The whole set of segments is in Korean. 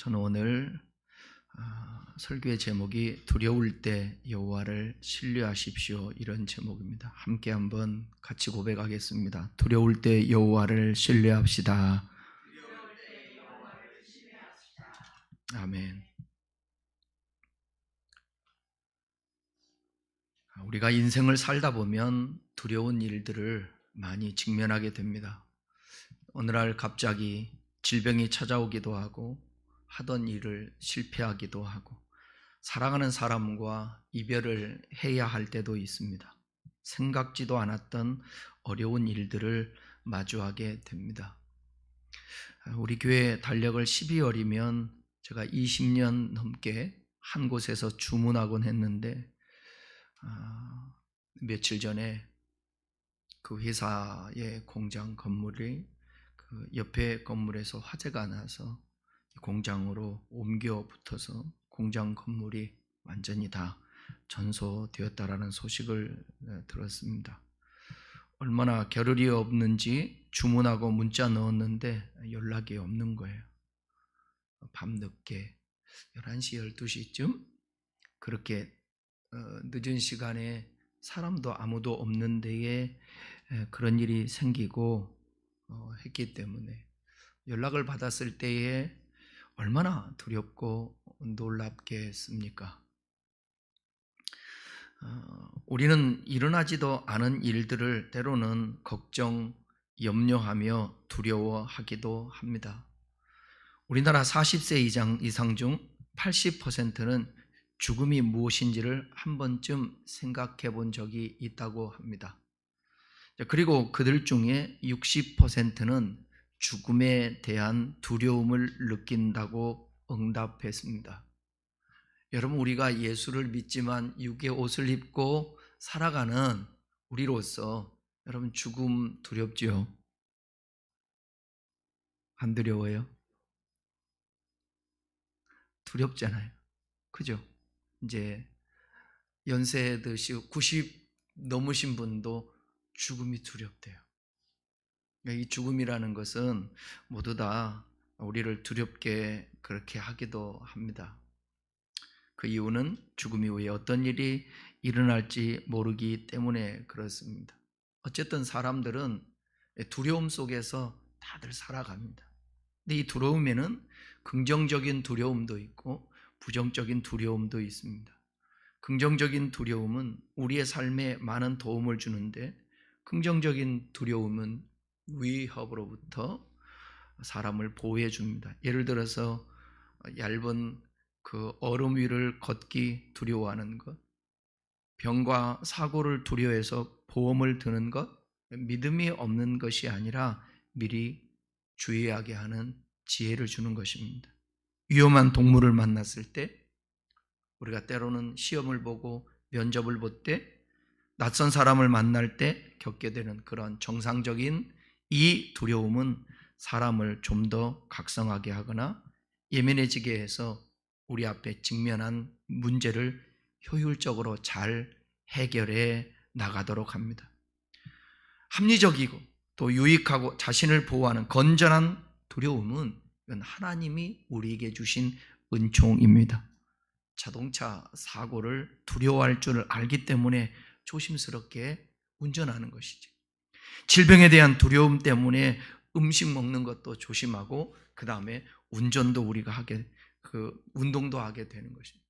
저는 오늘 설교의 제목이 두려울 때 여호와를 신뢰하십시오, 이런 제목입니다. 함께 한번 같이 고백하겠습니다. 두려울 때 여호와를 신뢰합시다. 아멘. 우리가 인생을 살다 보면 두려운 일들을 많이 직면하게 됩니다. 어느 날 갑자기 질병이 찾아오기도 하고, 하던 일을 실패하기도 하고, 사랑하는 사람과 이별을 해야 할 때도 있습니다. 생각지도 않았던 어려운 일들을 마주하게 됩니다. 우리 교회 달력을 12월이면 제가 20년 넘게 한 곳에서 주문하곤 했는데, 며칠 전에 그 회사의 공장 건물이 그 옆에 건물에서 화재가 나서 공장으로 옮겨 붙어서 공장 건물이 완전히 다 전소되었다라는 소식을 들었습니다. 얼마나 겨를이 없는지 주문하고 문자 넣었는데 연락이 없는 거예요. 밤늦게 11시, 12시쯤 그렇게 늦은 시간에 사람도 아무도 없는 데에 그런 일이 생기고 했기 때문에 연락을 받았을 때에 얼마나 두렵고 놀랍겠습니까? 우리는 일어나지도 않은 일들을 때로는 걱정, 염려하며 두려워하기도 합니다. 우리나라 40세 이상 중 80%는 죽음이 무엇인지를 한 번쯤 생각해 본 적이 있다고 합니다. 그리고 그들 중에 60%는 죽음에 대한 두려움을 느낀다고 응답했습니다. 여러분, 우리가 예수를 믿지만 육의 옷을 입고 살아가는 우리로서 여러분, 죽음 두렵지요? 안 두려워요? 두렵잖아요. 그죠? 이제 연세 드시고 90 넘으신 분도 죽음이 두렵대요. 이 죽음이라는 것은 모두 다 우리를 두렵게 그렇게 하기도 합니다. 그 이유는 죽음 이후에 어떤 일이 일어날지 모르기 때문에 그렇습니다. 어쨌든 사람들은 두려움 속에서 다들 살아갑니다. 근데 이 두려움에는 긍정적인 두려움도 있고 부정적인 두려움도 있습니다. 긍정적인 두려움은 우리의 삶에 많은 도움을 주는데, 긍정적인 두려움은 위협으로부터 사람을 보호해 줍니다. 예를 들어서 얇은 그 얼음 위를 걷기 두려워하는 것, 병과 사고를 두려워해서 보험을 드는 것, 믿음이 없는 것이 아니라 미리 주의하게 하는 지혜를 주는 것입니다. 위험한 동물을 만났을 때, 우리가 때로는 시험을 보고 면접을 볼 때, 낯선 사람을 만날 때 겪게 되는 그런 정상적인 이 두려움은 사람을 좀 더 각성하게 하거나 예민해지게 해서 우리 앞에 직면한 문제를 효율적으로 잘 해결해 나가도록 합니다. 합리적이고 또 유익하고 자신을 보호하는 건전한 두려움은 이건 하나님이 우리에게 주신 은총입니다. 자동차 사고를 두려워할 줄을 알기 때문에 조심스럽게 운전하는 것이죠. 질병에 대한 두려움 때문에 음식 먹는 것도 조심하고, 그 다음에 운전도 우리가 운동도 하게 되는 것입니다.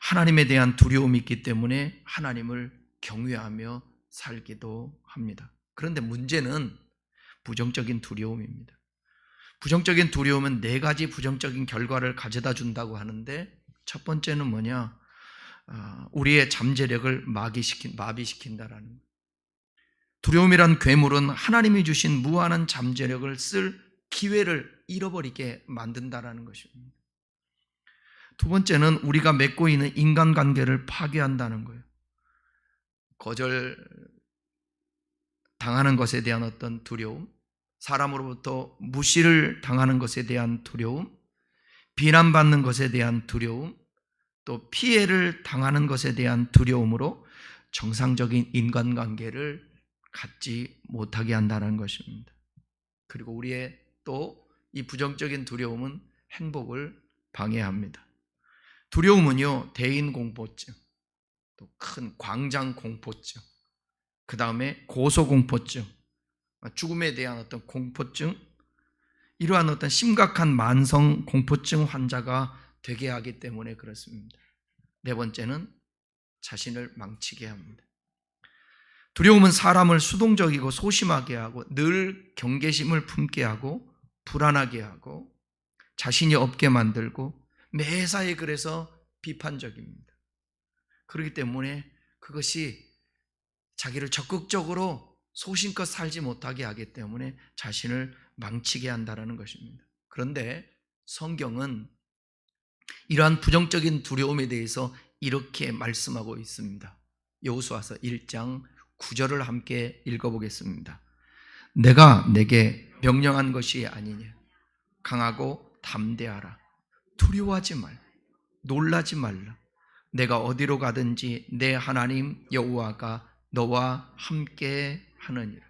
하나님에 대한 두려움이 있기 때문에 하나님을 경외하며 살기도 합니다. 그런데 문제는 부정적인 두려움입니다. 부정적인 두려움은 4가지 부정적인 결과를 가져다 준다고 하는데, 첫 번째는 뭐냐? 우리의 잠재력을 마비시킨다라는 거예요. 두려움이란 괴물은 하나님이 주신 무한한 잠재력을 쓸 기회를 잃어버리게 만든다라는 것입니다. 두 번째는 우리가 맺고 있는 인간관계를 파괴한다는 거예요. 거절 당하는 것에 대한 어떤 두려움, 사람으로부터 무시를 당하는 것에 대한 두려움, 비난받는 것에 대한 두려움, 또 피해를 당하는 것에 대한 두려움으로 정상적인 인간관계를 갖지 못하게 한다는 것입니다. 그리고 우리의 또 이 부정적인 두려움은 행복을 방해합니다. 두려움은요, 대인공포증, 또 큰 광장공포증, 그 다음에 고소공포증, 죽음에 대한 어떤 공포증, 이러한 어떤 심각한 만성 공포증 환자가 되게 하기 때문에 그렇습니다. 네 번째는 자신을 망치게 합니다. 두려움은 사람을 수동적이고 소심하게 하고 늘 경계심을 품게 하고 불안하게 하고 자신이 없게 만들고 매사에 그래서 비판적입니다. 그렇기 때문에 그것이 자기를 적극적으로 소신껏 살지 못하게 하기 때문에 자신을 망치게 한다는 것입니다. 그런데 성경은 이러한 부정적인 두려움에 대해서 이렇게 말씀하고 있습니다. 여호수아서 1장 9절을 함께 읽어보겠습니다. 내가 내게 명령한 것이 아니냐. 강하고 담대하라. 두려워하지 말라. 놀라지 말라. 내가 어디로 가든지 내 하나님 여호와가 너와 함께 하느니라.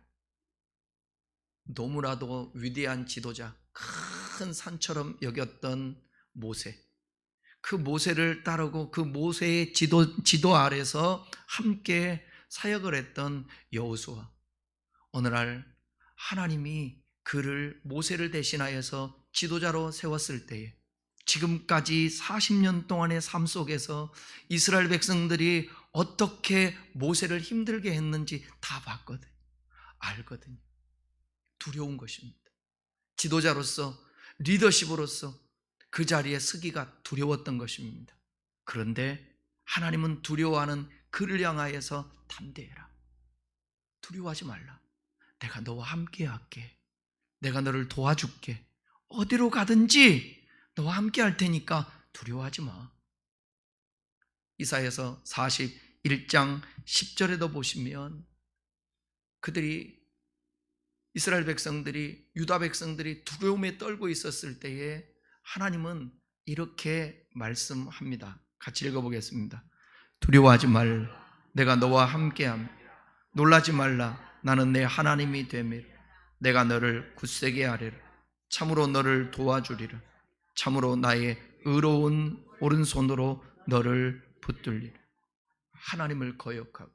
너무나도 위대한 지도자, 큰 산처럼 여겼던 모세, 그 모세를 따르고 그 모세의 지도 아래서 함께 사역을 했던 여호수아, 어느 날 하나님이 그를 모세를 대신하여서 지도자로 세웠을 때에 지금까지 40년 동안의 삶 속에서 이스라엘 백성들이 어떻게 모세를 힘들게 했는지 다 봤거든요. 알거든요. 두려운 것입니다. 지도자로서, 리더십으로서 그 자리에 서기가 두려웠던 것입니다. 그런데 하나님은 두려워하는 그를 향하여서 담대해라. 두려워하지 말라. 내가 너와 함께 할게. 내가 너를 도와줄게. 어디로 가든지 너와 함께 할 테니까 두려워하지 마. 이사야서 41장 10절에도 보시면 이스라엘 백성들이, 유다 백성들이 두려움에 떨고 있었을 때에 하나님은 이렇게 말씀합니다. 같이 읽어보겠습니다. 두려워하지 말라. 내가 너와 함께함. 놀라지 말라. 나는 내 하나님이 됨이라. 내가 너를 굳세게 하리라. 참으로 너를 도와주리라. 참으로 나의 의로운 오른손으로 너를 붙들리라. 하나님을 거역하고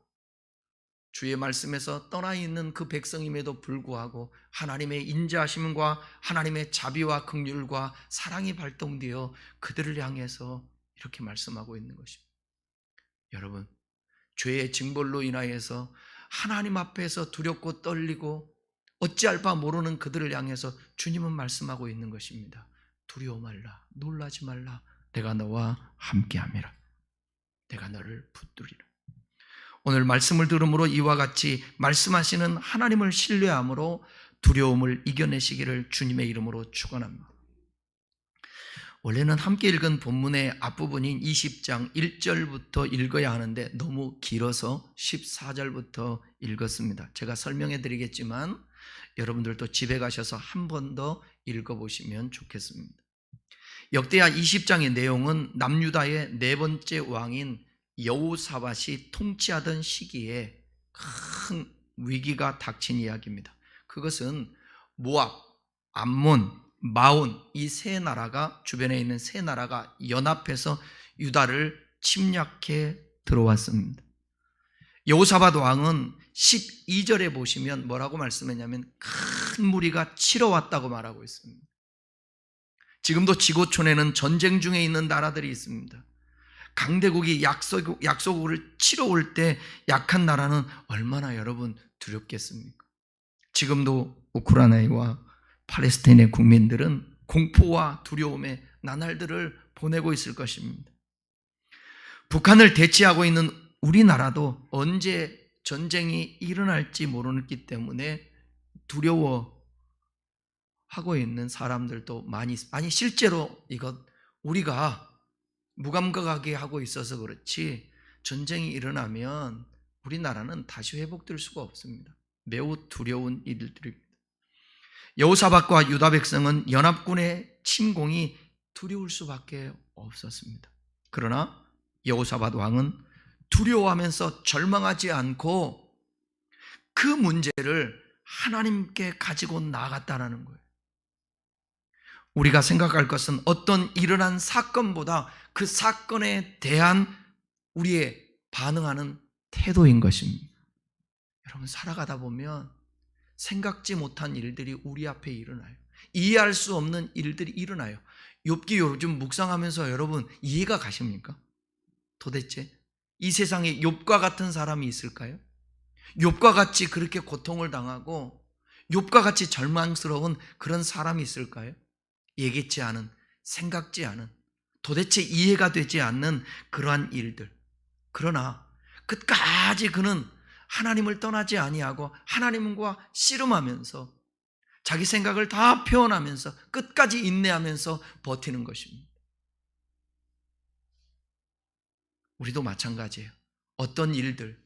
주의 말씀에서 떠나 있는 그 백성임에도 불구하고 하나님의 인자하심과 하나님의 자비와 긍휼과 사랑이 발동되어 그들을 향해서 이렇게 말씀하고 있는 것입니다. 여러분, 죄의 징벌로 인하여서 하나님 앞에서 두렵고 떨리고 어찌할 바 모르는 그들을 향해서 주님은 말씀하고 있는 것입니다. 두려워 말라. 놀라지 말라. 내가 너와 함께함이라. 내가 너를 붙들리라. 오늘 말씀을 들음으로 이와 같이 말씀하시는 하나님을 신뢰함으로 두려움을 이겨내시기를 주님의 이름으로 축원합니다. 원래는 함께 읽은 본문의 앞부분인 20장 1절부터 읽어야 하는데 너무 길어서 14절부터 읽었습니다. 제가 설명해 드리겠지만 여러분들도 집에 가셔서 한 번 더 읽어보시면 좋겠습니다. 역대하 20장의 내용은 남유다의 네 번째 왕인 여호사밧이 통치하던 시기에 큰 위기가 닥친 이야기입니다. 그것은 모압, 암몬, 마온 이 세 나라가, 주변에 있는 세 나라가 연합해서 유다를 침략해 들어왔습니다. 여호사밧 왕은 12절에 보시면 뭐라고 말씀했냐면 큰 무리가 치러 왔다고 말하고 있습니다. 지금도 지고촌에는 전쟁 중에 있는 나라들이 있습니다. 강대국이 약소국을 치러 올 때 약한 나라는 얼마나 여러분 두렵겠습니까? 지금도 우크라이나와 팔레스타인의 국민들은 공포와 두려움의 나날들을 보내고 있을 것입니다. 북한을 대치하고 있는 우리나라도 언제 전쟁이 일어날지 모르기 때문에 두려워하고 있는 사람들도 많이 실제로 이것 우리가 무감각하게 하고 있어서 그렇지 전쟁이 일어나면 우리나라는 다시 회복될 수가 없습니다. 매우 두려운 일들입니다. 여호사밧과 유다 백성은 연합군의 침공이 두려울 수밖에 없었습니다. 그러나 여호사밧 왕은 두려워하면서 절망하지 않고 그 문제를 하나님께 가지고 나아갔다는 거예요. 우리가 생각할 것은 어떤 일어난 사건보다 그 사건에 대한 우리의 반응하는 태도인 것입니다. 여러분, 살아가다 보면 생각지 못한 일들이 우리 앞에 일어나요. 이해할 수 없는 일들이 일어나요. 욥기 요즘 묵상하면서 여러분 이해가 가십니까? 도대체 이 세상에 욥과 같은 사람이 있을까요? 욥과 같이 그렇게 고통을 당하고 욥과 같이 절망스러운 그런 사람이 있을까요? 예기치 않은, 생각지 않은, 도대체 이해가 되지 않는 그러한 일들. 그러나 끝까지 그는 하나님을 떠나지 아니하고 하나님과 씨름하면서 자기 생각을 다 표현하면서 끝까지 인내하면서 버티는 것입니다. 우리도 마찬가지예요. 어떤 일들,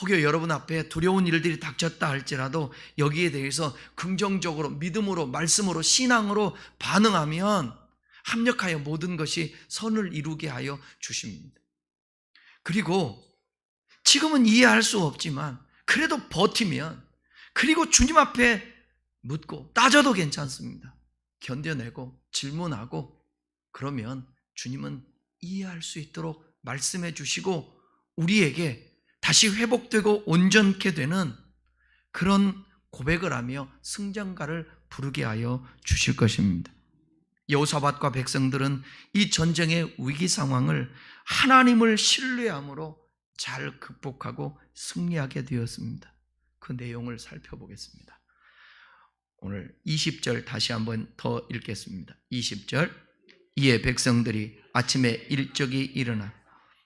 혹여 여러분 앞에 두려운 일들이 닥쳤다 할지라도 여기에 대해서 긍정적으로 믿음으로 말씀으로 신앙으로 반응하면 합력하여 모든 것이 선을 이루게 하여 주십니다. 그리고 지금은 이해할 수 없지만 그래도 버티면, 그리고 주님 앞에 묻고 따져도 괜찮습니다. 견뎌내고 질문하고 그러면 주님은 이해할 수 있도록 말씀해 주시고 우리에게 다시 회복되고 온전케 되는 그런 고백을 하며 승전가를 부르게 하여 주실 것입니다. 여호사밧과 백성들은 이 전쟁의 위기 상황을 하나님을 신뢰함으로 잘 극복하고 승리하게 되었습니다. 그 내용을 살펴보겠습니다. 오늘 20절 다시 한번 더 읽겠습니다. 20절. 이에 백성들이 아침에 일찍이 일어나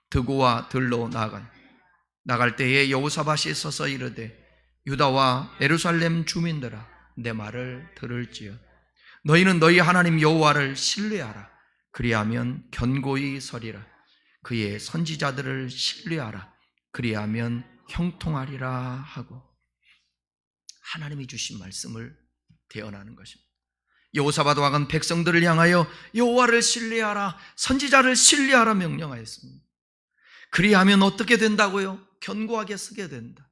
드고와 들로 나갈 때에 여호사밧이 서서 이르되 유다와 예루살렘 주민들아 내 말을 들을지어 너희는 너희 하나님 여호와를 신뢰하라. 그리하면 견고히 서리라. 그의 선지자들을 신뢰하라. 그리하면 형통하리라 하고 하나님이 주신 말씀을 대언하는 것입니다. 여호사밧 왕은 백성들을 향하여 여호와를 신뢰하라, 선지자를 신뢰하라 명령하였습니다. 그리하면 어떻게 된다고요? 견고하게 서게 된다.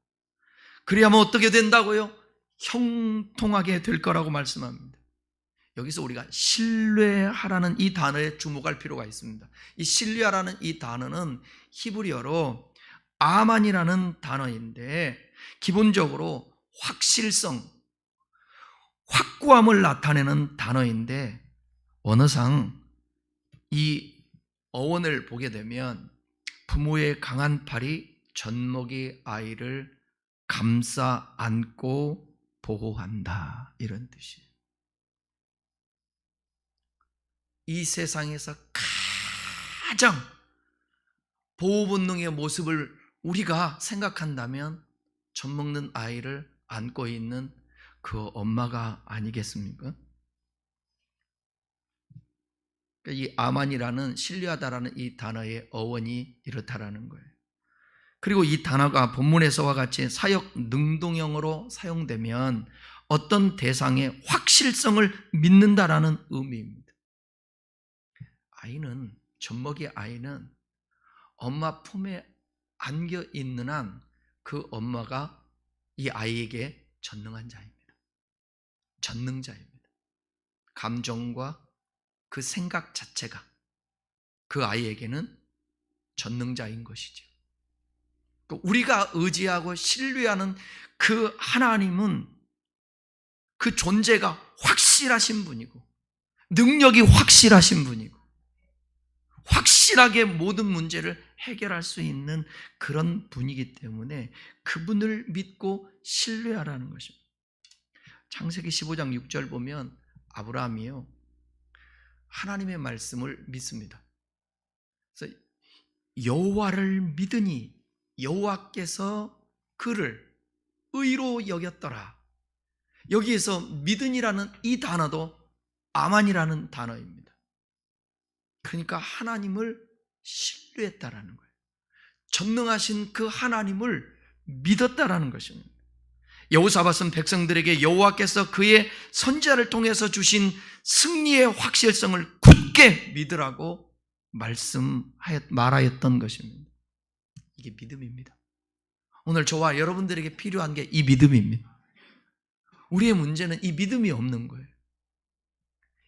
그리하면 어떻게 된다고요? 형통하게 될 거라고 말씀합니다. 여기서 우리가 신뢰하라는 이 단어에 주목할 필요가 있습니다. 이 신뢰하라는 이 단어는 히브리어로 아만이라는 단어인데 기본적으로 확실성, 확고함을 나타내는 단어인데 언어상 이 어원을 보게 되면 부모의 강한 팔이 젖먹이 아이를 감싸 안고 보호한다, 이런 뜻이에요. 이 세상에서 가장 보호 본능의 모습을 우리가 생각한다면 젖먹는 아이를 안고 있는 그 엄마가 아니겠습니까? 이 아만이라는 신뢰하다라는 이 단어의 어원이 이렇다라는 거예요. 그리고 이 단어가 본문에서와 같이 사역 능동형으로 사용되면 어떤 대상의 확실성을 믿는다라는 의미입니다. 아이는, 젖먹이 아이는 엄마 품에 안겨 있는 한 그 엄마가 이 아이에게 전능한 자입니다. 전능자입니다. 감정과 그 생각 자체가 그 아이에게는 전능자인 것이죠. 우리가 의지하고 신뢰하는 그 하나님은 그 존재가 확실하신 분이고 능력이 확실하신 분이고 확실하게 모든 문제를 해결할 수 있는 그런 분이기 때문에 그분을 믿고 신뢰하라는 것입니다. 창세기 15장 6절 보면 아브라함이요, 하나님의 말씀을 믿습니다. 그래서 여호와를 믿으니 여호와께서 그를 의로 여겼더라. 여기에서 믿으니라는 이 단어도 아만이라는 단어입니다. 그러니까 하나님을 신뢰했다라는 거예요. 전능하신 그 하나님을 믿었다라는 것입니다. 여호사밧은 백성들에게 여호와께서 그의 선지자를 통해서 주신 승리의 확실성을 굳게 믿으라고 말하였던 것입니다. 이게 믿음입니다. 오늘 저와 여러분들에게 필요한 게 이 믿음입니다. 우리의 문제는 이 믿음이 없는 거예요.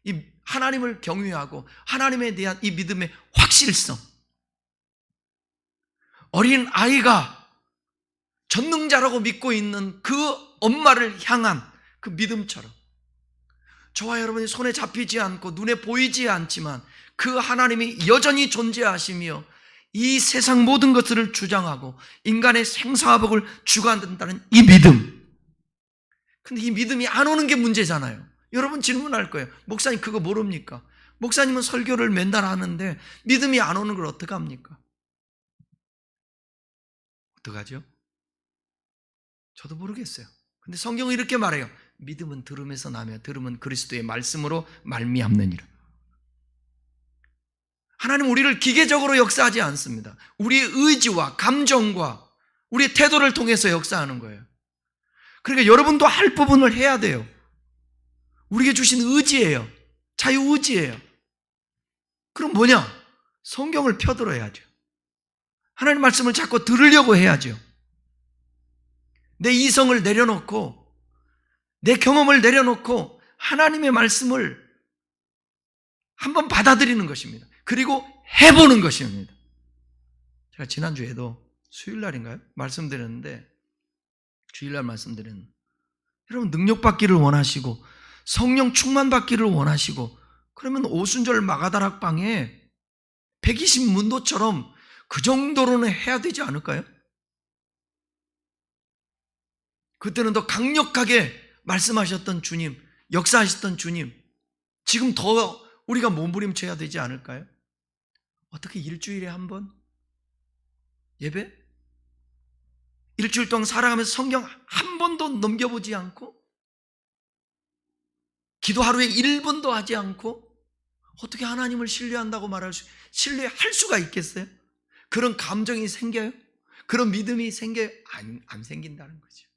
이 하나님을 경외하고 하나님에 대한 이 믿음의 확실성. 어린 아이가 전능자라고 믿고 있는 그 엄마를 향한 그 믿음처럼 저와 여러분이 손에 잡히지 않고 눈에 보이지 않지만 그 하나님이 여전히 존재하시며 이 세상 모든 것들을 주장하고 인간의 생사화복을 주관한다는 이 믿음. 근데 이 믿음이 안 오는 게 문제잖아요. 여러분 질문할 거예요. 목사님 그거 모릅니까? 목사님은 설교를 맨날 하는데 믿음이 안 오는 걸 어떡합니까? 어떡하죠? 저도 모르겠어요. 근데 성경은 이렇게 말해요. 믿음은 들음에서 나며 들음은 그리스도의 말씀으로 말미암느니라. 하나님 우리를 기계적으로 역사하지 않습니다. 우리의 의지와 감정과 우리의 태도를 통해서 역사하는 거예요. 그러니까 여러분도 할 부분을 해야 돼요. 우리에게 주신 의지예요. 자유의지예요. 그럼 뭐냐? 성경을 펴들어야죠. 하나님 말씀을 자꾸 들으려고 해야죠. 내 이성을 내려놓고 내 경험을 내려놓고 하나님의 말씀을 한번 받아들이는 것입니다. 그리고 해보는 것입니다. 제가 지난주에도 수요일날인가요? 말씀드렸는데 주일날 말씀드렸는데 여러분 능력받기를 원하시고 성령 충만받기를 원하시고 그러면 오순절 마가다락방에 120문도처럼 그 정도로는 해야 되지 않을까요? 그때는 더 강력하게 말씀하셨던 주님, 역사하셨던 주님, 지금 더 우리가 몸부림쳐야 되지 않을까요? 어떻게 일주일에 한 번? 예배? 일주일 동안 살아가면서 성경 한 번도 넘겨보지 않고 기도 하루에 1분도 하지 않고 어떻게 하나님을 신뢰한다고 신뢰할 수가 있겠어요? 그런 감정이 생겨요? 그런 믿음이 생겨요? 안 생긴다는 거죠.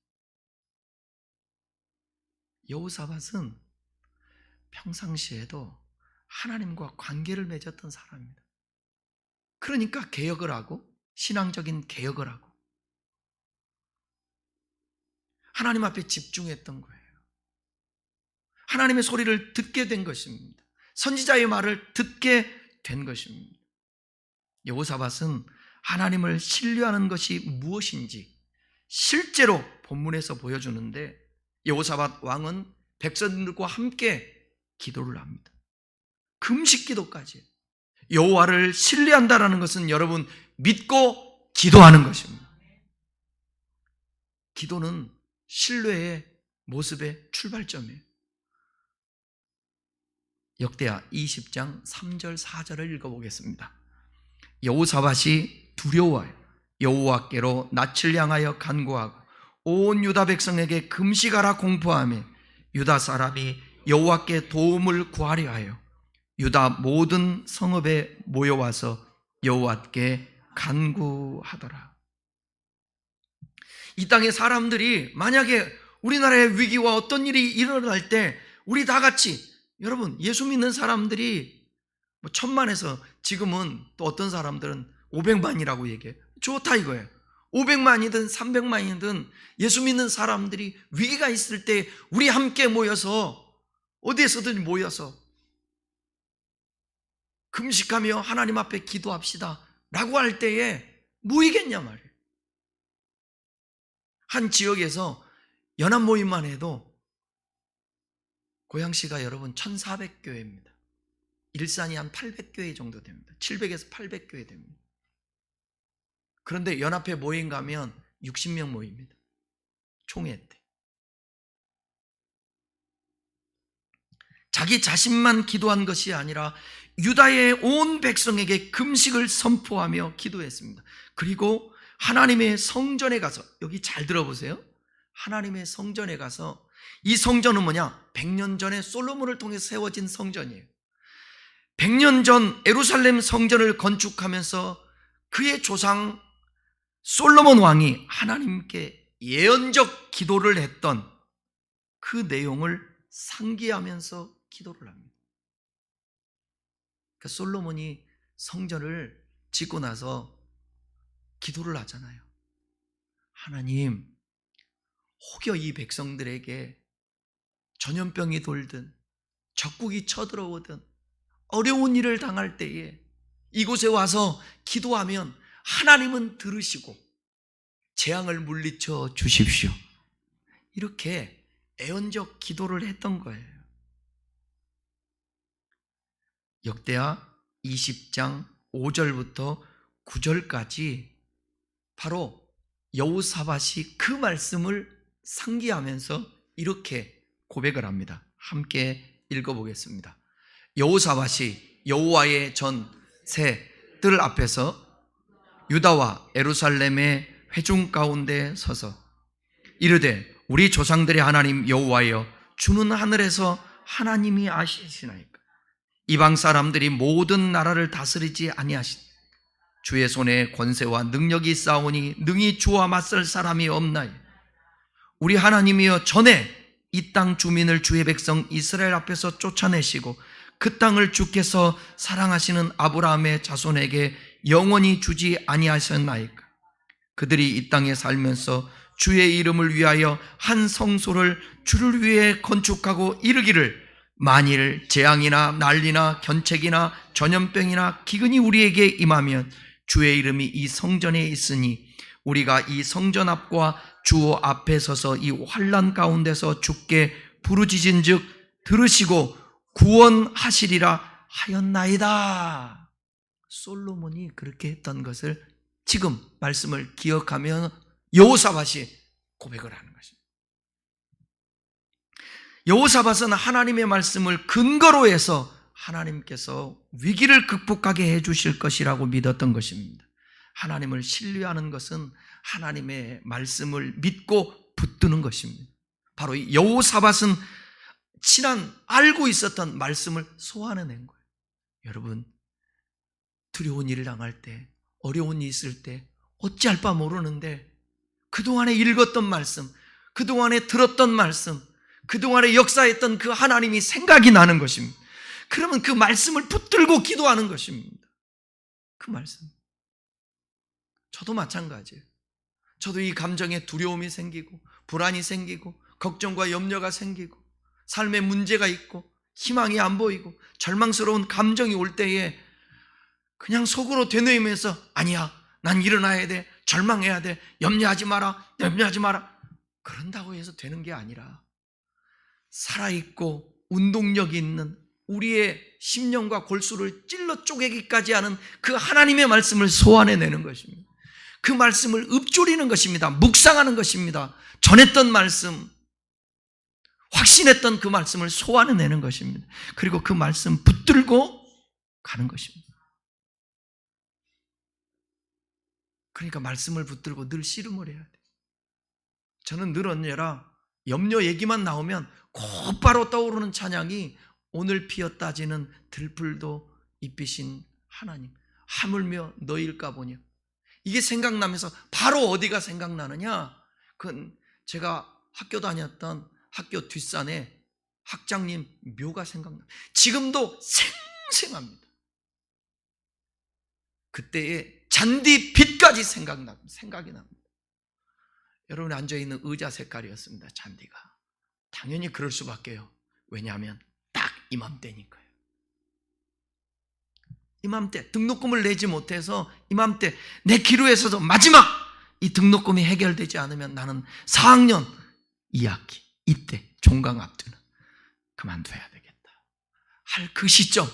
여호사밧은 평상시에도 하나님과 관계를 맺었던 사람입니다. 그러니까 개혁을 하고 신앙적인 개혁을 하고 하나님 앞에 집중했던 거예요. 하나님의 소리를 듣게 된 것입니다. 선지자의 말을 듣게 된 것입니다. 여호사밧은 하나님을 신뢰하는 것이 무엇인지 실제로 본문에서 보여주는데 여호사밧 왕은 백성들과 함께 기도를 합니다. 금식 기도까지. 여호와를 신뢰한다는 것은 여러분 믿고 기도하는 것입니다. 기도는 신뢰의 모습의 출발점이에요. 역대하 20장 3절 4절을 읽어보겠습니다. 여호사밧이 두려워하여 여호와께로 낯을 향하여 간구하고 온 유다 백성에게 금식하라 공포하며 유다 사람이 여호와께 도움을 구하려 하여 유다 모든 성읍에 모여와서 여호와께 간구하더라. 이 땅의 사람들이 만약에 우리나라의 위기와 어떤 일이 일어날 때 우리 다 같이 여러분 예수 믿는 사람들이 1000만에서 지금은 또 어떤 사람들은 500만이라고 얘기해요. 좋다 이거예요. 500만이든 300만이든 예수 믿는 사람들이 위기가 있을 때 우리 함께 모여서 어디에서든 모여서 금식하며 하나님 앞에 기도합시다 라고 할 때에 뭐이겠냐 말이에요. 한 지역에서 연합 모임만 해도 고양시가 여러분 1400교회입니다. 일산이 한 800교회 정도 됩니다. 700에서 800교회 됩니다. 그런데 연합회 모임 가면 60명 모입니다. 총회 때. 자기 자신만 기도한 것이 아니라 유다의 온 백성에게 금식을 선포하며 기도했습니다. 그리고 하나님의 성전에 가서, 여기 잘 들어보세요. 하나님의 성전에 가서, 이 성전은 뭐냐? 100년 전에 솔로몬을 통해서 세워진 성전이에요. 100년 전 예루살렘 성전을 건축하면서 그의 조상 솔로몬 왕이 하나님께 예언적 기도를 했던 그 내용을 상기하면서 기도를 합니다. 그러니까 솔로몬이 성전을 짓고 나서 기도를 하잖아요. 하나님, 혹여 이 백성들에게 전염병이 돌든 적국이 쳐들어오든 어려운 일을 당할 때에 이곳에 와서 기도하면 하나님은 들으시고 재앙을 물리쳐 주십시오. 이렇게 애언적 기도를 했던 거예요. 역대하 20장 5절부터 9절까지 바로 여호사밧이 그 말씀을 상기하면서 이렇게 고백을 합니다. 함께 읽어보겠습니다. 여호사밧이 여호와의 새 뜰 앞에서 유다와 예루살렘의 회중 가운데 서서 이르되 우리 조상들의 하나님 여호와여, 주는 하늘에서 하나님이 아시시나이까? 이방 사람들이 모든 나라를 다스리지 아니하신 주의 손에 권세와 능력이 있사오니 능히 주와 맞설 사람이 없나이다. 우리 하나님이여, 전에 이 땅 주민을 주의 백성 이스라엘 앞에서 쫓아내시고 그 땅을 주께서 사랑하시는 아브라함의 자손에게 영원히 주지 아니하셨나이까? 그들이 이 땅에 살면서 주의 이름을 위하여 한 성소를 주를 위해 건축하고 이르기를 만일 재앙이나 난리나 견책이나 전염병이나 기근이 우리에게 임하면 주의 이름이 이 성전에 있으니 우리가 이 성전 앞과 주 앞에 서서 이 환난 가운데서 주께 부르짖은즉 들으시고 구원하시리라 하였나이다. 솔로몬이 그렇게 했던 것을 지금 말씀을 기억하면 여호사밧이 고백을 하는 것입니다. 여호사밧은 하나님의 말씀을 근거로 해서 하나님께서 위기를 극복하게 해주실 것이라고 믿었던 것입니다. 하나님을 신뢰하는 것은 하나님의 말씀을 믿고 붙드는 것입니다. 바로 이 여호사밧은 알고 있었던 말씀을 소환해낸 거예요. 여러분, 두려운 일을 당할 때, 어려운 일이 있을 때 어찌할 바 모르는데 그동안에 읽었던 말씀, 그동안에 들었던 말씀, 그동안에 역사했던 그 하나님이 생각이 나는 것입니다. 그러면 그 말씀을 붙들고 기도하는 것입니다. 그 말씀. 저도 마찬가지예요. 저도 이 감정에 두려움이 생기고 불안이 생기고 걱정과 염려가 생기고 삶에 문제가 있고 희망이 안 보이고 절망스러운 감정이 올 때에 그냥 속으로 되뇌이면서 아니야, 난 일어나야 돼, 절망해야 돼, 염려하지 마라, 염려하지 마라, 그런다고 해서 되는 게 아니라 살아있고 운동력이 있는 우리의 심령과 골수를 찔러 쪼개기까지 하는 그 하나님의 말씀을 소환해내는 것입니다. 그 말씀을 읊조리는 것입니다. 묵상하는 것입니다. 전했던 말씀, 확신했던 그 말씀을 소환해내는 것입니다. 그리고 그 말씀 붙들고 가는 것입니다. 그러니까 말씀을 붙들고 늘 씨름을 해야 돼요. 저는 늘 언제라 염려 얘기만 나오면 곧바로 떠오르는 찬양이 오늘 피었다지는 들풀도 입히신 하나님, 하물며 너일까 보냐. 이게 생각나면서 바로 어디가 생각나느냐? 그건 제가 학교 다녔던 학교 뒷산에 학장님 묘가 생각나. 지금도 생생합니다. 그때의 잔디 빛까지 생각이 납니다. 여러분이 앉아있는 의자 색깔이었습니다. 잔디가. 당연히 그럴 수밖에요. 왜냐하면 딱 이맘때니까요. 이맘때 등록금을 내지 못해서 이맘때 내 기로에서도 마지막 이 등록금이 해결되지 않으면 나는 4학년 2학기 이때 종강 앞두는 그만둬야 되겠다 할 그 시점,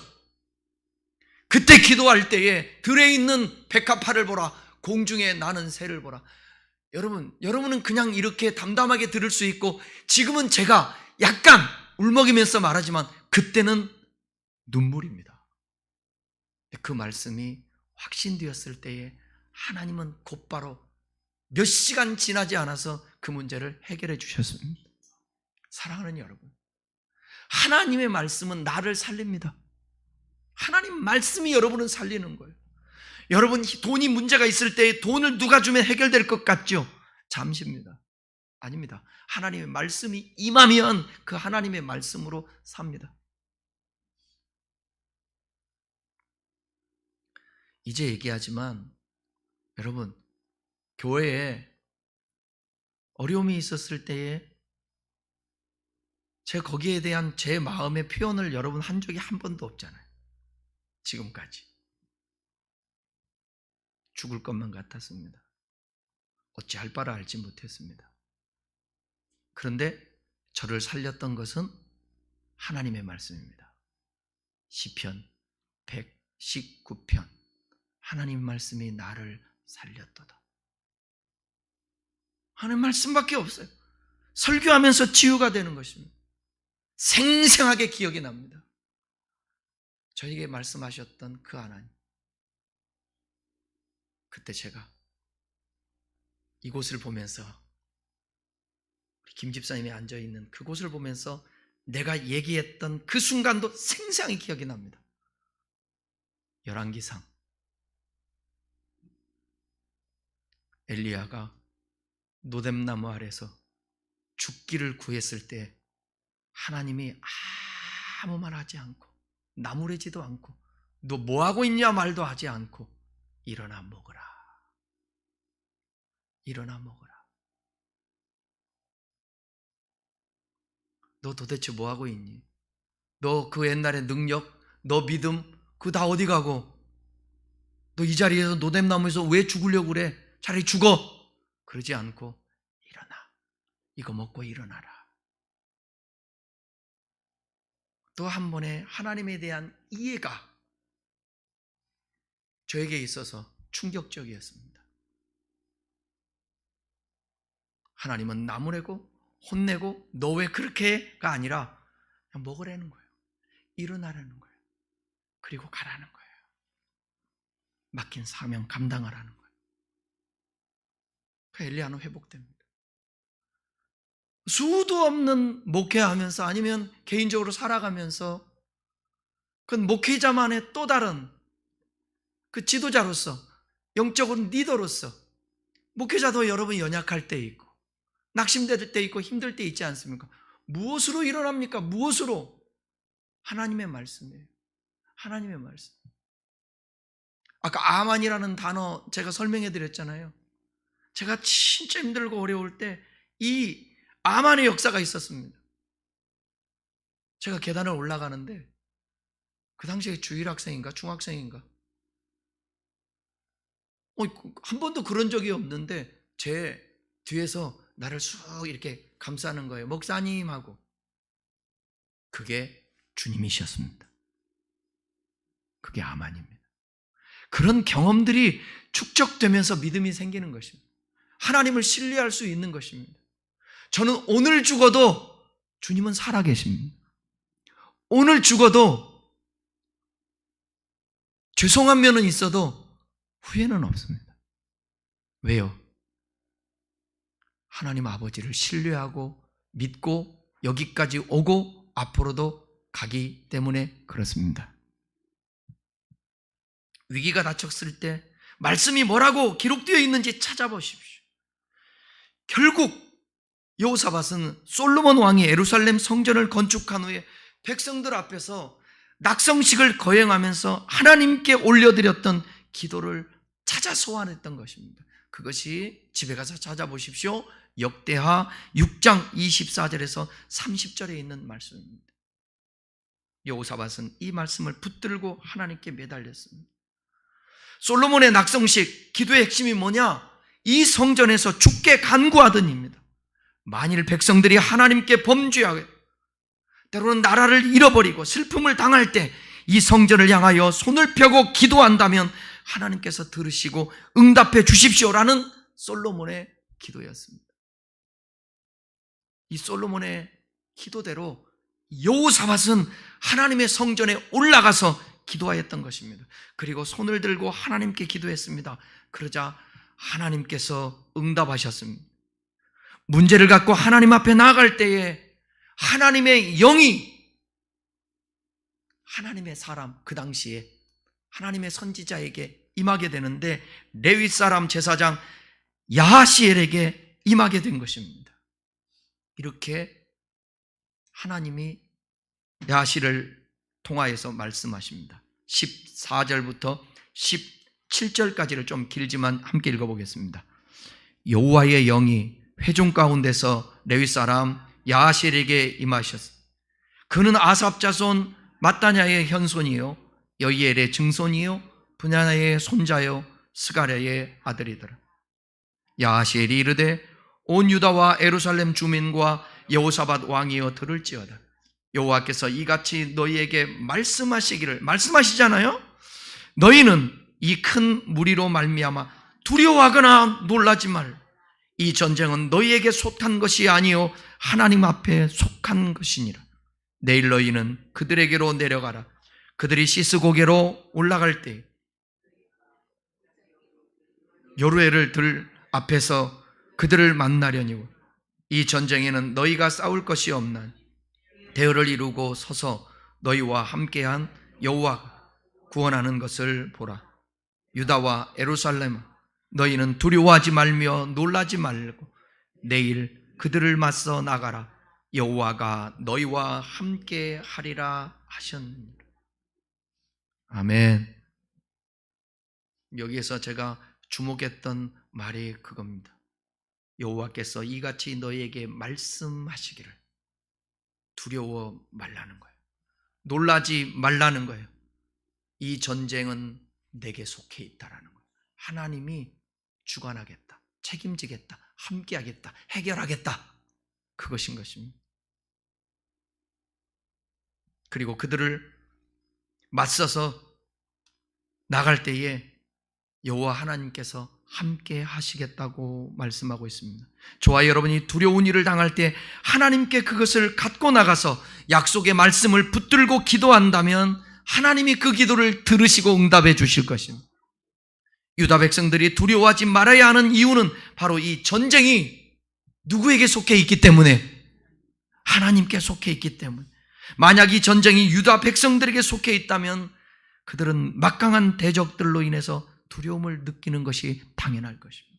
그때 기도할 때에 들에 있는 백합화를 보라, 공중에 나는 새를 보라. 여러분은 그냥 이렇게 담담하게 들을 수 있고 지금은 제가 약간 울먹이면서 말하지만 그때는 눈물입니다. 그 말씀이 확신되었을 때에 하나님은 곧바로 몇 시간 지나지 않아서 그 문제를 해결해 주셨습니다. 사랑하는 여러분, 하나님의 말씀은 나를 살립니다. 하나님 말씀이 여러분을 살리는 거예요. 여러분, 돈이 문제가 있을 때 돈을 누가 주면 해결될 것 같죠? 잠시입니다. 아닙니다. 하나님의 말씀이 임하면 그 하나님의 말씀으로 삽니다. 이제 얘기하지만 여러분, 교회에 어려움이 있었을 때에 제가 거기에 대한 제 마음의 표현을 여러분 한 적이 한 번도 없잖아요. 지금까지. 죽을 것만 같았습니다. 어찌할 바를 알지 못했습니다. 그런데 저를 살렸던 것은 하나님의 말씀입니다. 시편 119편. 하나님 말씀이 나를 살렸도다. 하나님 말씀밖에 없어요. 설교하면서 치유가 되는 것입니다. 생생하게 기억이 납니다. 저에게 말씀하셨던 그 하나님. 그때 제가 이곳을 보면서 김 집사님이 앉아있는 그곳을 보면서 내가 얘기했던 그 순간도 생생히 기억이 납니다. 열왕기상 엘리야가 노뎀나무 아래서 죽기를 구했을 때 하나님이 아무 말 하지 않고 나무래지도 않고 너 뭐하고 있냐 말도 하지 않고 일어나 먹으라. 일어나 먹으라. 너 도대체 뭐하고 있니? 너 그 옛날의 능력, 너 믿음, 그거 다 어디 가고? 너 이 자리에서 노뎀나무에서 왜 죽으려고 그래? 차라리 죽어. 그러지 않고 일어나. 이거 먹고 일어나라. 또 한 번의 하나님에 대한 이해가 저에게 있어서 충격적이었습니다. 하나님은 나무래고 혼내고 너 왜 그렇게 해가 아니라 그냥 먹으라는 거예요. 일어나라는 거예요. 그리고 가라는 거예요. 맡긴 사명 감당하라는 거예요. 그 엘리야는 회복됩니다. 수도 없는 목회하면서 아니면 개인적으로 살아가면서 그 목회자만의 또 다른 그 지도자로서 영적인 리더로서 목회자도 여러분 연약할 때 있고 낙심될 때 있고 힘들 때 있지 않습니까? 무엇으로 일어납니까? 무엇으로? 하나님의 말씀이에요. 하나님의 말씀. 아까 아만이라는 단어 제가 설명해 드렸잖아요. 제가 진짜 힘들고 어려울 때 이 아만의 역사가 있었습니다. 제가 계단을 올라가는데 그 당시에 주일학생인가 중학생인가 한 번도 그런 적이 없는데 제 뒤에서 나를 쑥 이렇게 감싸는 거예요. 목사님 하고. 그게 주님이셨습니다. 그게 아만입니다. 그런 경험들이 축적되면서 믿음이 생기는 것입니다. 하나님을 신뢰할 수 있는 것입니다. 저는 오늘 죽어도 주님은 살아계십니다. 오늘 죽어도 죄송한 면은 있어도 후회는 없습니다. 왜요? 하나님 아버지를 신뢰하고 믿고 여기까지 오고 앞으로도 가기 때문에 그렇습니다. 위기가 닥쳤을 때 말씀이 뭐라고 기록되어 있는지 찾아보십시오. 결국 여호사밧은 솔로몬 왕이 예루살렘 성전을 건축한 후에 백성들 앞에서 낙성식을 거행하면서 하나님께 올려드렸던 기도를 찾아 소환했던 것입니다. 그것이 집에 가서 찾아보십시오. 역대하 6장 24절에서 30절에 있는 말씀입니다. 여호사밧은 이 말씀을 붙들고 하나님께 매달렸습니다. 솔로몬의 낙성식 기도의 핵심이 뭐냐? 이 성전에서 주께 간구하던입니다. 만일 백성들이 하나님께 범죄하고 때로는 나라를 잃어버리고 슬픔을 당할 때 이 성전을 향하여 손을 펴고 기도한다면 하나님께서 들으시고 응답해 주십시오라는 솔로몬의 기도였습니다. 이 솔로몬의 기도대로 여호사밧은 하나님의 성전에 올라가서 기도하였던 것입니다. 그리고 손을 들고 하나님께 기도했습니다. 그러자 하나님께서 응답하셨습니다. 문제를 갖고 하나님 앞에 나아갈 때에 하나님의 영이 하나님의 사람, 그 당시에 하나님의 선지자에게 임하게 되는데 레위 사람 제사장 야하시엘에게 임하게 된 것입니다. 이렇게 하나님이 야하시엘을 통하여서 말씀하십니다. 14절부터 17절까지를 좀 길지만 함께 읽어보겠습니다. 여호와의 영이 회중 가운데서 레위 사람 야하시엘에게 임하셨습니다. 그는 아삽 자손 마따냐의 현손이요 여이엘의 증손이요 분야나의 손자요 스가랴의 아들이더라. 야하시엘이 이르되 온 유다와 예루살렘 주민과 여호사밧 왕이여 들을지어다. 여호와께서 이같이 너희에게 말씀하시잖아요. 너희는 이 큰 무리로 말미암아 두려워하거나 놀라지 말. 이 전쟁은 너희에게 속한 것이 아니요 하나님 앞에 속한 것이니라. 내일 너희는 그들에게로 내려가라. 그들이 시스고개로 올라갈 때 요르엘을 들 앞에서 그들을 만나려니고 이 전쟁에는 너희가 싸울 것이 없나 대열을 이루고 서서 너희와 함께한 여호와가 구원하는 것을 보라. 유다와 예루살렘아 너희는 두려워하지 말며 놀라지 말고 내일 그들을 맞서 나가라. 여호와가 너희와 함께 하리라 하셨느니라. 아멘. 여기에서 제가 주목했던 말이 그겁니다. 여호와께서 이같이 너희에게 말씀하시기를 두려워 말라는 거예요. 놀라지 말라는 거예요. 이 전쟁은 내게 속해 있다라는 거예요. 하나님이 주관하겠다, 책임지겠다, 함께하겠다, 해결하겠다. 그것인 것입니다. 그리고 그들을 맞서서 나갈 때에 여호와 하나님께서 함께 하시겠다고 말씀하고 있습니다. 저와 여러분이 두려운 일을 당할 때 하나님께 그것을 갖고 나가서 약속의 말씀을 붙들고 기도한다면 하나님이 그 기도를 들으시고 응답해 주실 것입니다. 유다 백성들이 두려워하지 말아야 하는 이유는 바로 이 전쟁이 누구에게 속해 있기 때문에, 하나님께 속해 있기 때문에. 만약 이 전쟁이 유다 백성들에게 속해 있다면 그들은 막강한 대적들로 인해서 두려움을 느끼는 것이 당연할 것입니다.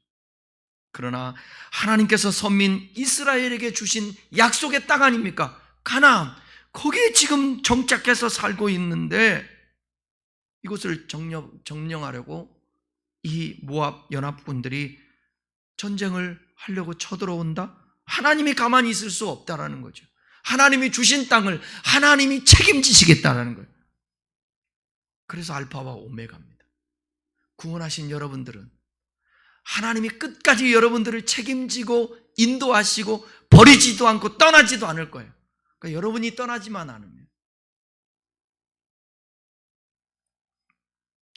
그러나 하나님께서 선민 이스라엘에게 주신 약속의 땅 아닙니까? 가나안, 거기에 지금 정착해서 살고 있는데 이것을 점령하려고 이 모압 연합군들이 전쟁을 하려고 쳐들어온다? 하나님이 가만히 있을 수 없다라는 거죠. 하나님이 주신 땅을 하나님이 책임지시겠다라는 거예요. 그래서 알파와 오메가입니다. 구원하신 여러분들은 하나님이 끝까지 여러분들을 책임지고 인도하시고 버리지도 않고 떠나지도 않을 거예요. 그러니까 여러분이 떠나지만 않으면.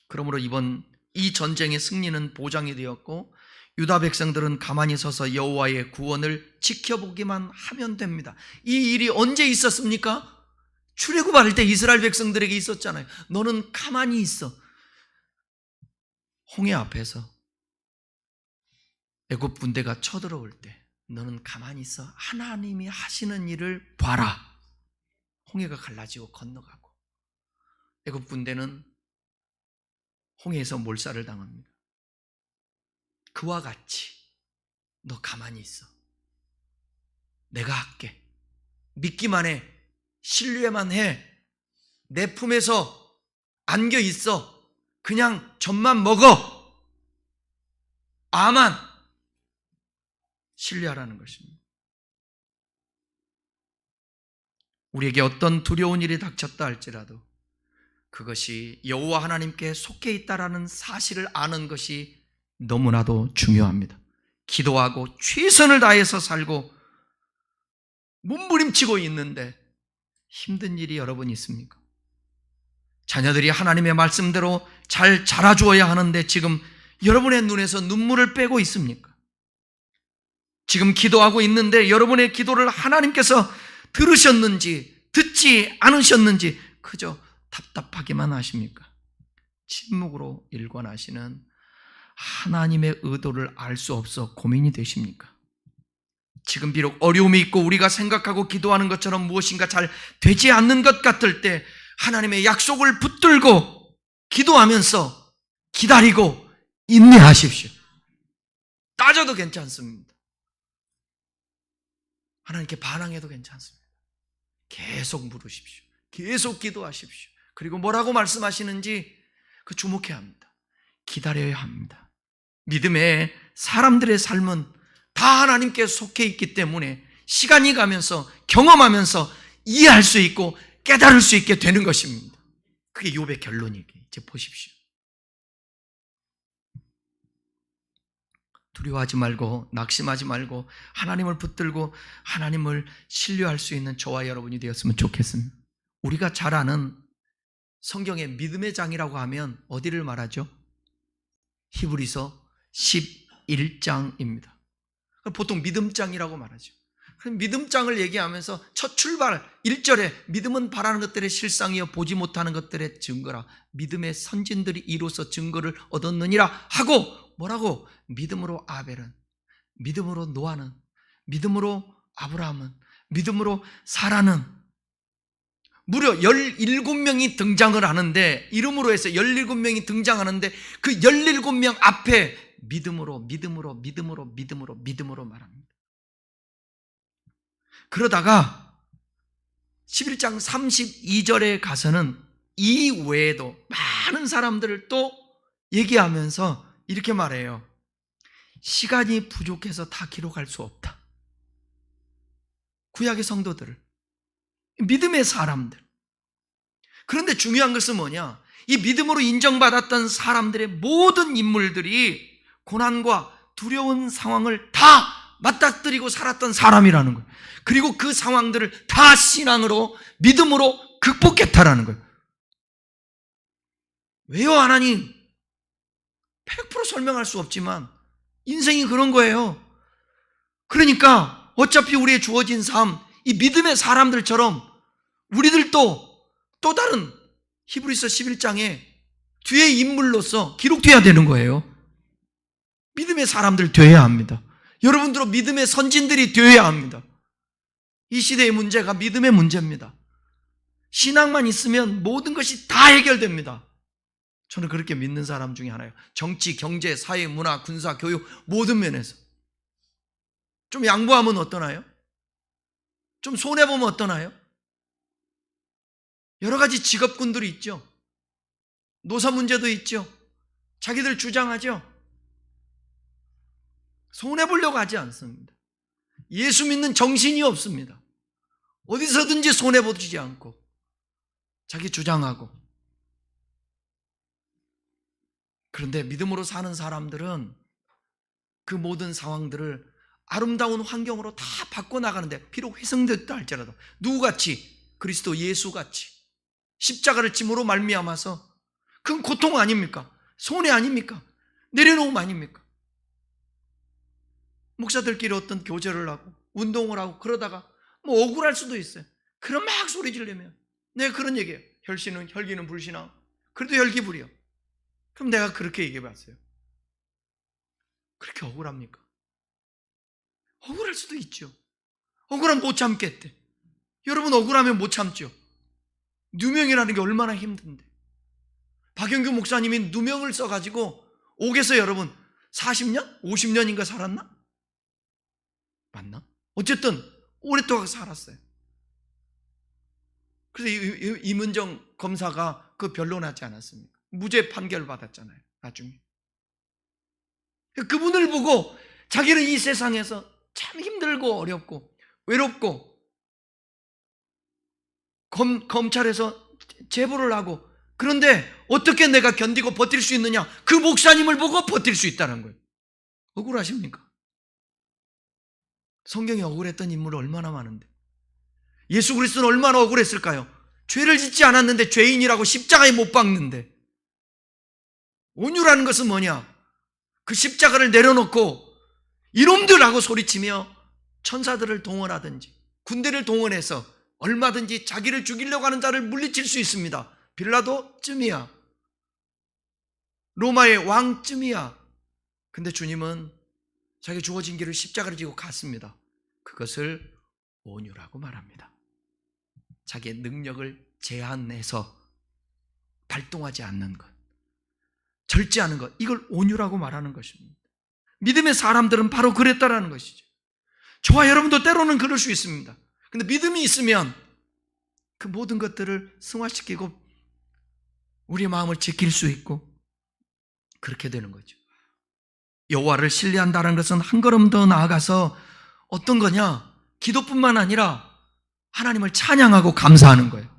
그러므로 이번 이 전쟁의 승리는 보장이 되었고 유다 백성들은 가만히 서서 여호와의 구원을 지켜보기만 하면 됩니다. 이 일이 언제 있었습니까? 출애굽할 때 이스라엘 백성들에게 있었잖아요. 너는 가만히 있어. 홍해 앞에서 애굽 군대가 쳐들어올 때 너는 가만히 있어. 하나님이 하시는 일을 봐라. 홍해가 갈라지고 건너가고 애굽 군대는 홍해에서 몰살을 당합니다. 그와 같이 너 가만히 있어. 내가 할게. 믿기만 해. 신뢰만 해. 내 품에서 안겨 있어. 그냥 젖만 먹어. 아만. 신뢰하라는 것입니다. 우리에게 어떤 두려운 일이 닥쳤다 할지라도 그것이 여호와 하나님께 속해 있다라는 사실을 아는 것이 너무나도 중요합니다. 기도하고 최선을 다해서 살고 몸부림치고 있는데 힘든 일이 여러분 있습니까? 자녀들이 하나님의 말씀대로 잘 자라주어야 하는데 지금 여러분의 눈에서 눈물을 빼고 있습니까? 지금 기도하고 있는데 여러분의 기도를 하나님께서 들으셨는지 듣지 않으셨는지 그저 답답하기만 하십니까? 침묵으로 일관하시는 하나님의 의도를 알 수 없어 고민이 되십니까? 지금 비록 어려움이 있고 우리가 생각하고 기도하는 것처럼 무엇인가 잘 되지 않는 것 같을 때 하나님의 약속을 붙들고 기도하면서 기다리고 인내하십시오. 따져도 괜찮습니다. 하나님께 반항해도 괜찮습니다. 계속 물으십시오. 계속 기도하십시오. 그리고 뭐라고 말씀하시는지 그 주목해야 합니다. 기다려야 합니다. 믿음의 사람들의 삶은 다 하나님께 속해 있기 때문에 시간이 가면서 경험하면서 이해할 수 있고 깨달을 수 있게 되는 것입니다. 그게 욥의 결론이에요. 이제 보십시오. 두려워하지 말고 낙심하지 말고 하나님을 붙들고 하나님을 신뢰할 수 있는 저와 여러분이 되었으면 좋겠습니다. 우리가 잘 아는 성경의 믿음의 장이라고 하면 어디를 말하죠? 히브리서 11장입니다. 보통 믿음장이라고 말하죠. 믿음장을 얘기하면서 첫 출발 1절에 믿음은 바라는 것들의 실상이요 보지 못하는 것들의 증거라. 믿음의 선진들이 이로써 증거를 얻었느니라 하고 뭐라고? 믿음으로 아벨은, 믿음으로 노아는, 믿음으로 아브라함은, 믿음으로 사라는 무려 17명이 등장을 하는데, 이름으로 해서 17명이 등장하는데 그 17명 앞에 믿음으로 말합니다. 그러다가 11장 32절에 가서는 이 외에도 많은 사람들을 또 얘기하면서 이렇게 말해요. 시간이 부족해서 다 기록할 수 없다. 구약의 성도들을, 믿음의 사람들. 그런데 중요한 것은 뭐냐? 이 믿음으로 인정받았던 사람들의 모든 인물들이 고난과 두려운 상황을 다 맞닥뜨리고 살았던 사람이라는 거예요. 그리고 그 상황들을 다 신앙으로, 믿음으로 극복했다라는 거예요. 왜요, 하나님? 100% 설명할 수 없지만 인생이 그런 거예요. 그러니까 어차피 우리의 주어진 삶, 이 믿음의 사람들처럼 우리들도 또 다른 히브리서 11장에 뒤에 인물로서 기록돼야 되는 거예요. 믿음의 사람들 되어야 합니다. 여러분들은 믿음의 선진들이 되어야 합니다. 이 시대의 문제가 믿음의 문제입니다. 신앙만 있으면 모든 것이 다 해결됩니다. 저는 그렇게 믿는 사람 중에 하나예요. 정치, 경제, 사회, 문화, 군사, 교육 모든 면에서. 좀 양보하면 어떠나요? 좀 손해보면 어떠나요? 여러 가지 직업군들이 있죠. 노사 문제도 있죠. 자기들 주장하죠. 손해보려고 하지 않습니다. 예수 믿는 정신이 없습니다. 어디서든지 손해보지 않고 자기 주장하고. 그런데 믿음으로 사는 사람들은 그 모든 상황들을 아름다운 환경으로 다 바꿔나가는데, 비록 훼손됐다 할지라도 누구같이? 그리스도 예수같이 십자가를 짐으로 말미암아서, 그건 고통 아닙니까? 손해 아닙니까? 내려놓음 아닙니까? 목사들끼리 어떤 교제를 하고 운동을 하고 그러다가 뭐 억울할 수도 있어요. 그럼 막 소리 지르면 내가 그런 얘기해요. 혈기는 불신하고 그래도 혈기불이요. 그럼 내가 그렇게 얘기해 봤어요. 그렇게 억울합니까? 억울할 수도 있죠. 억울하면 못 참겠대. 여러분 억울하면 못 참죠. 누명이라는 게 얼마나 힘든데. 박영규 목사님이 누명을 써가지고 옥에서 여러분 40년? 50년인가 살았나? 맞나? 어쨌든 오랫동안 살았어요. 그래서 이문정 검사가 그 변론하지 않았습니까? 무죄 판결 받았잖아요, 나중에. 그분을 보고 자기는 이 세상에서 참 힘들고 어렵고 외롭고 검찰에서 제보를 하고, 그런데 어떻게 내가 견디고 버틸 수 있느냐? 그 목사님을 보고 버틸 수 있다는 거예요. 억울하십니까? 성경에 억울했던 인물이 얼마나 많은데. 예수 그리스도는 얼마나 억울했을까요? 죄를 짓지 않았는데 죄인이라고 십자가에 못 박는데. 온유라는 것은 뭐냐? 그 십자가를 내려놓고 이놈들하고 소리치며 천사들을 동원하든지 군대를 동원해서 얼마든지 자기를 죽이려고 하는 자를 물리칠 수 있습니다. 빌라도쯤이야, 로마의 왕쯤이야. 근데 주님은 자기 주어진 길을 십자가를 지고 갔습니다. 그것을 온유라고 말합니다. 자기의 능력을 제한해서 발동하지 않는 것, 절제하는 것, 이걸 온유라고 말하는 것입니다. 믿음의 사람들은 바로 그랬다라는 것이죠. 저와 여러분도 때로는 그럴 수 있습니다. 근데 믿음이 있으면 그 모든 것들을 승화시키고 우리의 마음을 지킬 수 있고 그렇게 되는 거죠. 여호와를 신뢰한다는 것은 한 걸음 더 나아가서 어떤 거냐? 기도뿐만 아니라 하나님을 찬양하고 감사하는 거예요.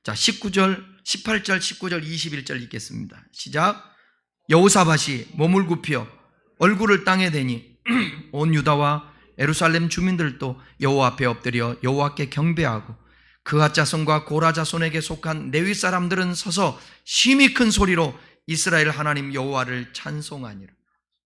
자, 18절, 19절, 21절 읽겠습니다. 시작. 여호사밧이 몸을 굽혀 얼굴을 땅에 대니 온 유다와 예루살렘 주민들도 여호와 앞에 엎드려 여호와께 경배하고 그앗 자손과 고라 자손에게 속한 레위 사람들은 서서 심히 큰 소리로 이스라엘 하나님 여호와를 찬송하니라.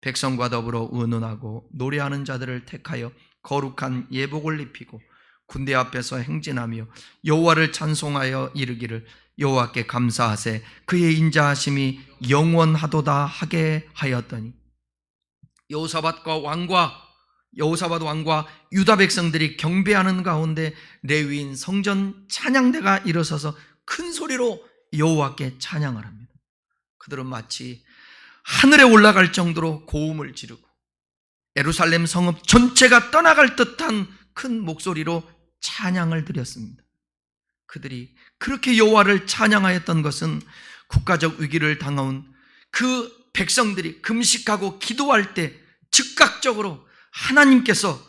백성과 더불어 의논하고 노래하는 자들을 택하여 거룩한 예복을 입히고 군대 앞에서 행진하며 여호와를 찬송하여 이르기를 여호와께 감사하세 그의 인자하심이 영원하도다 하게 하였더니 여호사밧 왕과 유다 백성들이 경배하는 가운데 레위인 성전 찬양대가 일어서서 큰 소리로 여호와께 찬양을 합니다. 그들은 마치 하늘에 올라갈 정도로 고음을 지르고 예루살렘 성읍 전체가 떠나갈 듯한 큰 목소리로 찬양을 드렸습니다. 그들이 그렇게 여호와를 찬양하였던 것은 국가적 위기를 당한 그 백성들이 금식하고 기도할 때 즉각적으로 하나님께서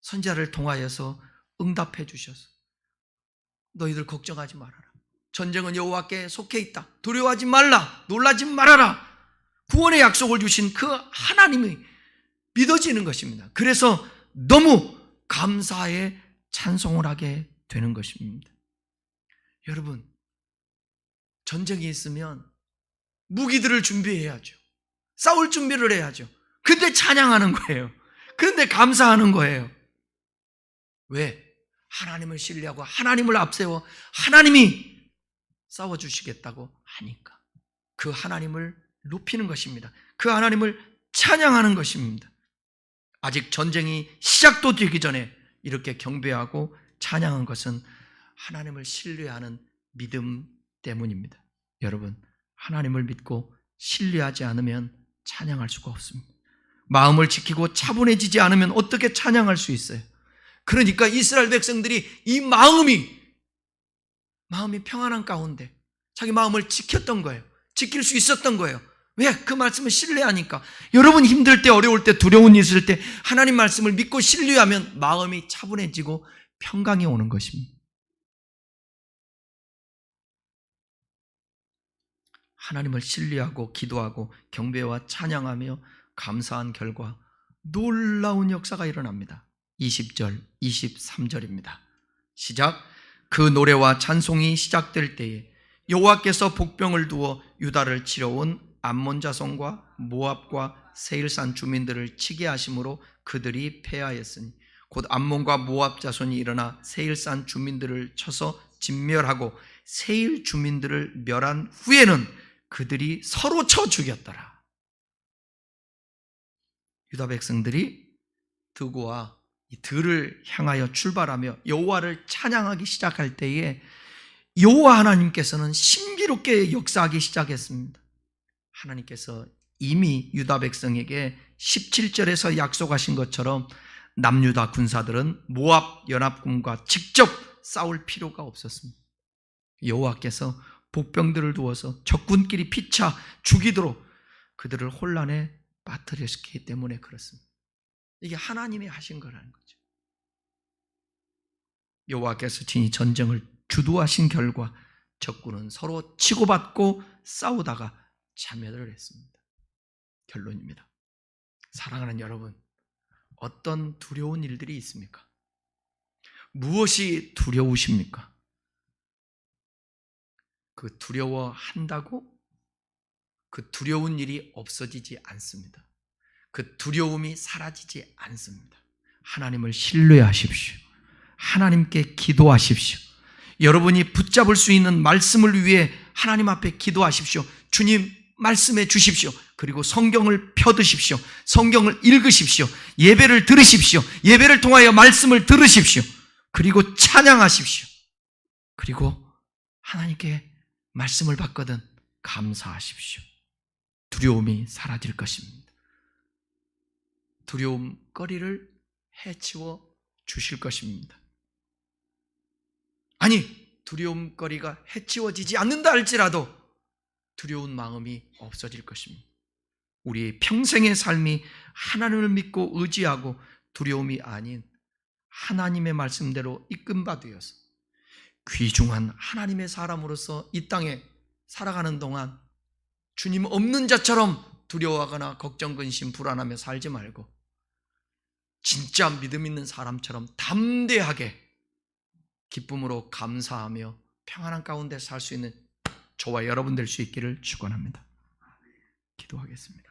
선지자를 통하여서 응답해 주셔서 너희들 걱정하지 말아라. 전쟁은 여호와께 속해 있다. 두려워하지 말라. 놀라지 말아라. 구원의 약속을 주신 그 하나님이 믿어지는 것입니다. 그래서 너무 감사의 찬송을 하게 되는 것입니다. 여러분, 전쟁이 있으면 무기들을 준비해야죠. 싸울 준비를 해야죠. 근데 찬양하는 거예요. 그런데 감사하는 거예요. 왜? 하나님을 신뢰하고 하나님을 앞세워 하나님이 싸워주시겠다고 하니까 그 하나님을 높이는 것입니다. 그 하나님을 찬양하는 것입니다. 아직 전쟁이 시작도 되기 전에 이렇게 경배하고 찬양한 것은 하나님을 신뢰하는 믿음 때문입니다. 여러분, 하나님을 믿고 신뢰하지 않으면 찬양할 수가 없습니다. 마음을 지키고 차분해지지 않으면 어떻게 찬양할 수 있어요? 그러니까 이스라엘 백성들이 이 마음이 평안한 가운데 자기 마음을 지켰던 거예요. 지킬 수 있었던 거예요. 왜? 그 말씀을 신뢰하니까. 여러분 힘들 때, 어려울 때, 두려운 일 있을 때 하나님 말씀을 믿고 신뢰하면 마음이 차분해지고 평강이 오는 것입니다. 하나님을 신뢰하고 기도하고 경배와 찬양하며 감사한 결과 놀라운 역사가 일어납니다. 20절, 23절입니다. 시작. 그 노래와 찬송이 시작될 때에 여호와께서 복병을 두어 유다를 치러온 암몬 자손과 모압과 세일산 주민들을 치게 하심으로 그들이 패하였으니 곧 암몬과 모압 자손이 일어나 세일산 주민들을 쳐서 진멸하고 세일 주민들을 멸한 후에는 그들이 서로 쳐 죽였더라. 유다 백성들이 드고와 이 들을 향하여 출발하며 여호와를 찬양하기 시작할 때에 여호와 하나님께서는 신비롭게 역사하기 시작했습니다. 하나님께서 이미 유다 백성에게 17절에서 약속하신 것처럼 남유다 군사들은 모압 연합군과 직접 싸울 필요가 없었습니다. 여호와께서 복병들을 두어서 적군끼리 피차 죽이도록 그들을 혼란에 빠뜨렸기 때문에 그렇습니다. 이게 하나님이 하신 거라는 거죠. 여호와께서 친히 전쟁을 주도하신 결과 적군은 서로 치고받고 싸우다가 자멸을 했습니다. 결론입니다. 사랑하는 여러분, 어떤 두려운 일들이 있습니까? 무엇이 두려우십니까? 그 두려워한다고 그 두려운 일이 없어지지 않습니다. 그 두려움이 사라지지 않습니다. 하나님을 신뢰하십시오. 하나님께 기도하십시오. 여러분이 붙잡을 수 있는 말씀을 위해 하나님 앞에 기도하십시오. 주님 말씀해 주십시오. 그리고 성경을 펴드십시오. 성경을 읽으십시오. 예배를 들으십시오. 예배를 통하여 말씀을 들으십시오. 그리고 찬양하십시오. 그리고 하나님께 말씀을 받거든 감사하십시오. 두려움이 사라질 것입니다. 두려움거리를 해치워 주실 것입니다. 아니, 두려움거리가 해치워지지 않는다 할지라도 두려운 마음이 없어질 것입니다. 우리의 평생의 삶이 하나님을 믿고 의지하고 두려움이 아닌 하나님의 말씀대로 이끌받으어서 귀중한 하나님의 사람으로서 이 땅에 살아가는 동안 주님 없는 자처럼 두려워하거나 걱정, 근심, 불안하며 살지 말고 진짜 믿음 있는 사람처럼 담대하게 기쁨으로 감사하며 평안한 가운데 살 수 있는 저와 여러분 될 수 있기를 축원합니다. 기도하겠습니다.